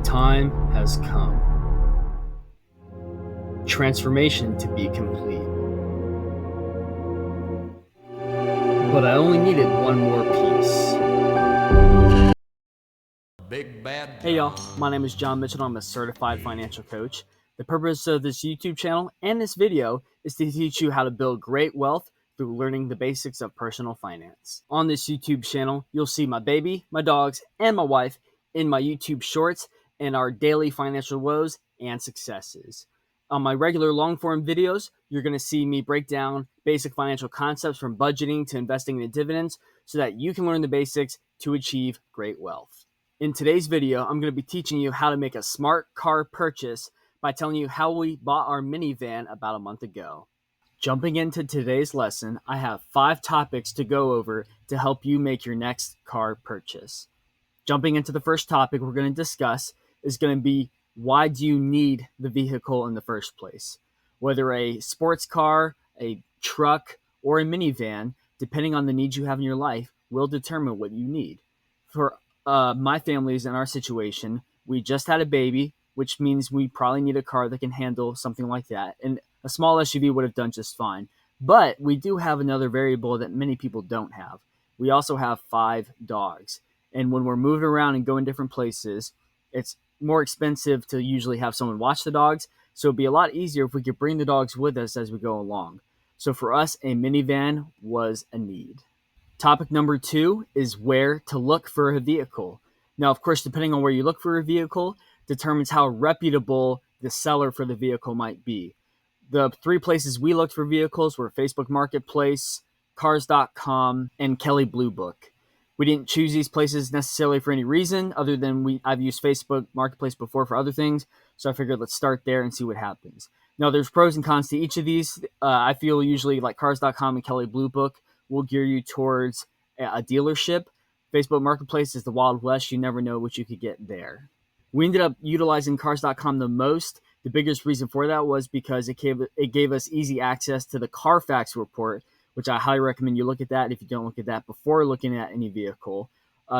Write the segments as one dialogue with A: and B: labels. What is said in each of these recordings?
A: time has come. Transformation to be complete. But I only needed one more piece.
B: Big bad John.
A: Hey y'all, my name is John Mitchell. I'm a certified financial coach. The purpose of this YouTube channel and this video is to teach you how to build great wealth through learning the basics of personal finance. On this YouTube channel, you'll see my baby, my dogs, and my wife in my YouTube shorts and our daily financial woes and successes. On my regular long form videos, you're going to see me break down basic financial concepts from budgeting to investing in dividends so that you can learn the basics to achieve great wealth. In today's video, I'm going to be teaching you how to make a smart car purchase by telling you how we bought our minivan about a month ago. Jumping into today's lesson, I have 5 topics to go over to help you make your next car purchase. Jumping into the first topic we're going to discuss is going to be, why do you need the vehicle in the first place? Whether a sports car, a truck, or a minivan, depending on the needs you have in your life, will determine what you need. For my family's in our situation, we just had a baby, which means we probably need a car that can handle something like that. And a small SUV would have done just fine. But we do have another variable that many people don't have. We also have 5 dogs. And when we're moving around and going different places, it's more expensive to usually have someone watch the dogs. So it'd be a lot easier if we could bring the dogs with us as we go along. So for us, a minivan was a need. Topic number 2 is where to look for a vehicle. Now, of course, depending on where you look for a vehicle determines how reputable the seller for the vehicle might be. The 3 places we looked for vehicles were Facebook Marketplace, Cars.com, and Kelley Blue Book. We didn't choose these places necessarily for any reason other than I've used Facebook Marketplace before for other things, so I figured let's start there and see what happens. Now, there's pros and cons to each of these. I feel usually like Cars.com and Kelley Blue Book will gear you towards a dealership. Facebook Marketplace is the Wild West. You never know what you could get there. We ended up utilizing Cars.com the most. The biggest reason for that was because it gave us easy access to the Carfax report, which I highly recommend you look at that if you don't look at that before looking at any vehicle,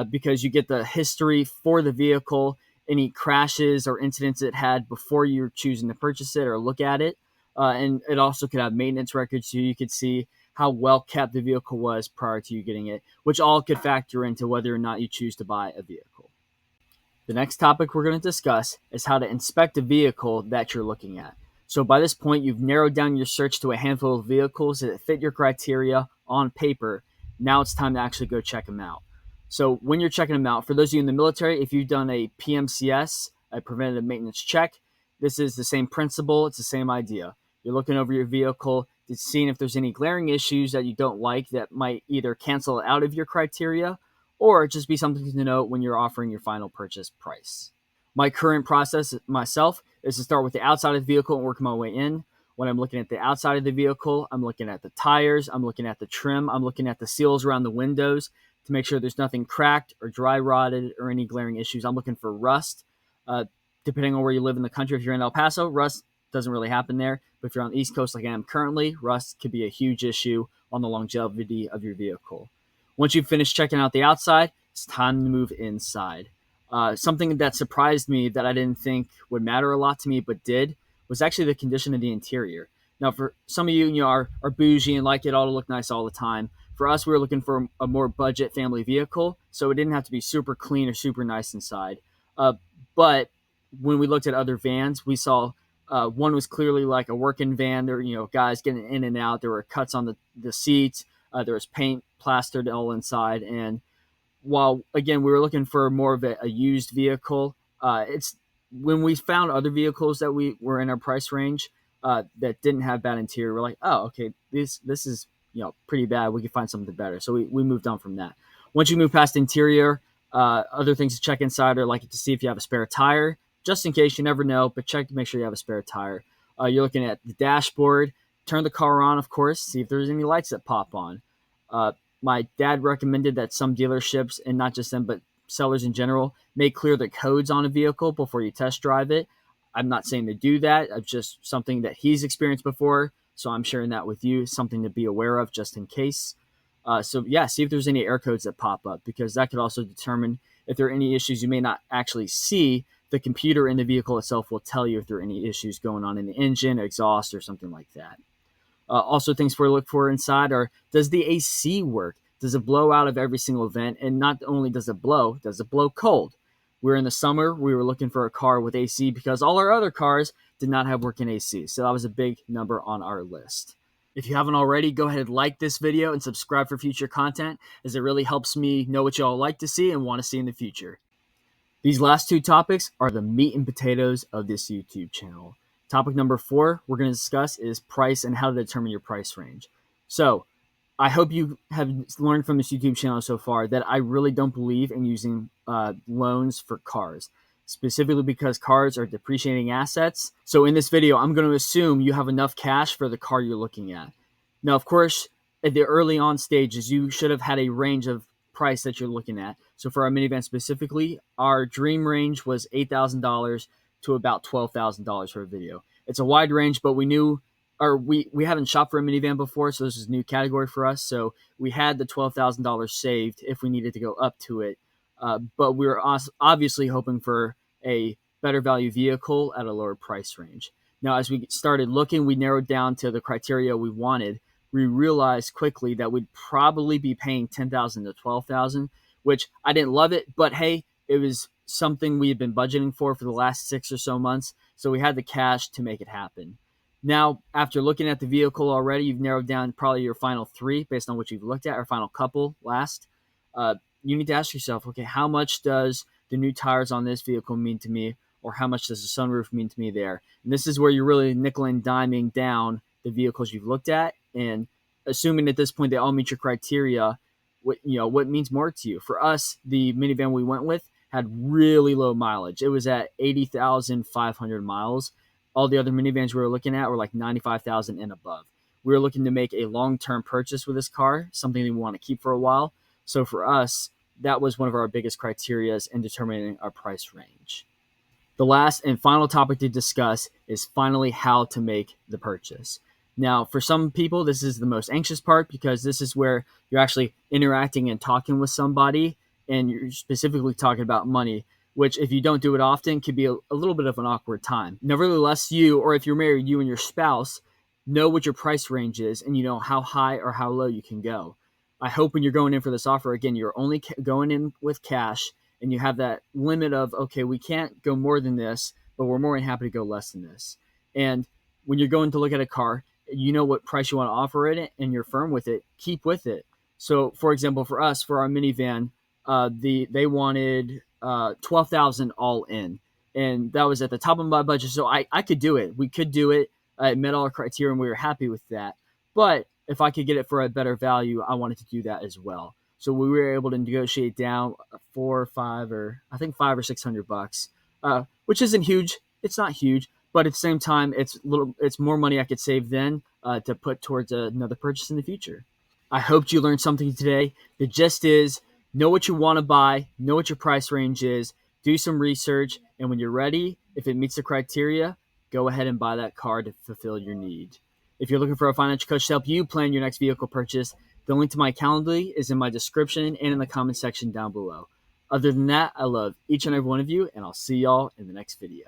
A: because you get the history for the vehicle, any crashes or incidents it had before you're choosing to purchase it or look at it. And it also could have maintenance records, so you could see how well kept the vehicle was prior to you getting it, which all could factor into whether or not you choose to buy a vehicle. The next topic we're going to discuss is how to inspect a vehicle that you're looking at. So by this point, you've narrowed down your search to a handful of vehicles that fit your criteria on paper. Now it's time to actually go check them out. So when you're checking them out, for those of you in the military, if you've done a PMCS, a preventative maintenance check, this is the same principle. It's the same idea. You're looking over your vehicle, seeing if there's any glaring issues that you don't like that might either cancel it out of your criteria or just be something to note when you're offering your final purchase price. My current process myself is to start with the outside of the vehicle and work my way in. When I'm looking at the outside of the vehicle, I'm looking at the tires, I'm looking at the trim, I'm looking at the seals around the windows to make sure there's nothing cracked or dry rotted or any glaring issues. I'm looking for rust. Depending on where you live in the country, if you're in El Paso, rust doesn't really happen there. But if you're on the East Coast like I am currently, rust could be a huge issue on the longevity of your vehicle. Once you've finished checking out the outside, it's time to move inside. Something that surprised me that I didn't think would matter a lot to me, but did, was actually the condition of the interior. Now, for some of you, are bougie and like it all to look nice all the time. For us, we were looking for a more budget family vehicle, so it didn't have to be super clean or super nice inside. But when we looked at other vans, we saw one was clearly like a working van. There were, guys getting in and out. There were cuts on the seats. There was paint plastered all inside. And while, again, we were looking for more of a used vehicle, it's when we found other vehicles that we were in our price range that didn't have bad interior, we're like, oh, okay, this is pretty bad. We could find something better. So we moved on from that. Once you move past interior, other things to check inside are like to see if you have a spare tire, just in case. You never know, but check to make sure you have a spare tire. You're looking at the dashboard. Turn the car on, of course, see if there's any lights that pop on. My dad recommended that some dealerships, and not just them, but sellers in general, make clear the codes on a vehicle before you test drive it. I'm not saying to do that. It's just something that he's experienced before, so I'm sharing that with you, something to be aware of just in case. See if there's any error codes that pop up, because that could also determine if there are any issues you may not actually see the computer in the vehicle itself will tell you if there are any issues going on in the engine, exhaust, or something like that. Also, things to look for inside are, does the AC work? Does it blow out of every single vent? And not only does it blow cold? We're in the summer. We were looking for a car with AC because all our other cars did not have working AC. So that was a big number on our list. If you haven't already, go ahead and like this video and subscribe for future content, as it really helps me know what y'all like to see and want to see in the future. These last two topics are the meat and potatoes of this YouTube channel. Topic number 4 we're going to discuss is price and how to determine your price range. So I hope you have learned from this YouTube channel so far that I really don't believe in using loans for cars, specifically because cars are depreciating assets. So in this video, I'm going to assume you have enough cash for the car you're looking at. Now, of course, at the early on stages, you should have had a range of price that you're looking at. So for our minivan specifically, our dream range was $8,000 to about $12,000 for a video. It's a wide range, but we knew, or we haven't shopped for a minivan before, so this is a new category for us. So we had the $12,000 saved if we needed to go up to it. But we were obviously hoping for a better value vehicle at a lower price range. Now, as we started looking, we narrowed down to the criteria we wanted. We realized quickly that we'd probably be paying $10,000 to $12,000, which I didn't love it, but hey, it was something we had been budgeting for the last 6 or so months, so we had the cash to make it happen. Now, after looking at the vehicle already, you've narrowed down probably your final 3 based on what you've looked at, or final couple last. You need to ask yourself, okay, how much does the new tires on this vehicle mean to me, or how much does the sunroof mean to me there? And this is where you're really nickel and diming down the vehicles you've looked at, and assuming at this point they all meet your criteria, what means more to you. For us, the minivan we went with had really low mileage. It was at 80,500 miles. All the other minivans we were looking at were like 95,000 and above. We were looking to make a long-term purchase with this car, something that we want to keep for a while. So for us, that was one of our biggest criteria in determining our price range. The last and final topic to discuss is finally how to make the purchase. Now, for some people, this is the most anxious part because this is where you're actually interacting and talking with somebody, and you're specifically talking about money, which if you don't do it often can be a little bit of an awkward time. Nevertheless, you, or if you're married, you and your spouse, know what your price range is and you know how high or how low you can go. I hope when you're going in for this offer, again, you're only going in with cash and you have that limit of, okay, we can't go more than this, but we're more than happy to go less than this. And when you're going to look at a car, you know what price you want to offer it and you're firm with it, keep with it. So for example, for us, for our minivan, they wanted $12,000 all in, and that was at the top of my budget. So I could do it. We could do it. It met all our criteria and we were happy with that. But if I could get it for a better value, I wanted to do that as well. So we were able to negotiate down $500 or $600, which isn't huge. It's not huge, but at the same time, it's more money I could save then to put towards another purchase in the future. I hoped you learned something today. The gist is, know what you want to buy, know what your price range is, do some research, and when you're ready, if it meets the criteria, go ahead and buy that car to fulfill your need. If you're looking for a financial coach to help you plan your next vehicle purchase, the link to my Calendly is in my description and in the comment section down below. Other than that, I love each and every one of you, and I'll see y'all in the next video.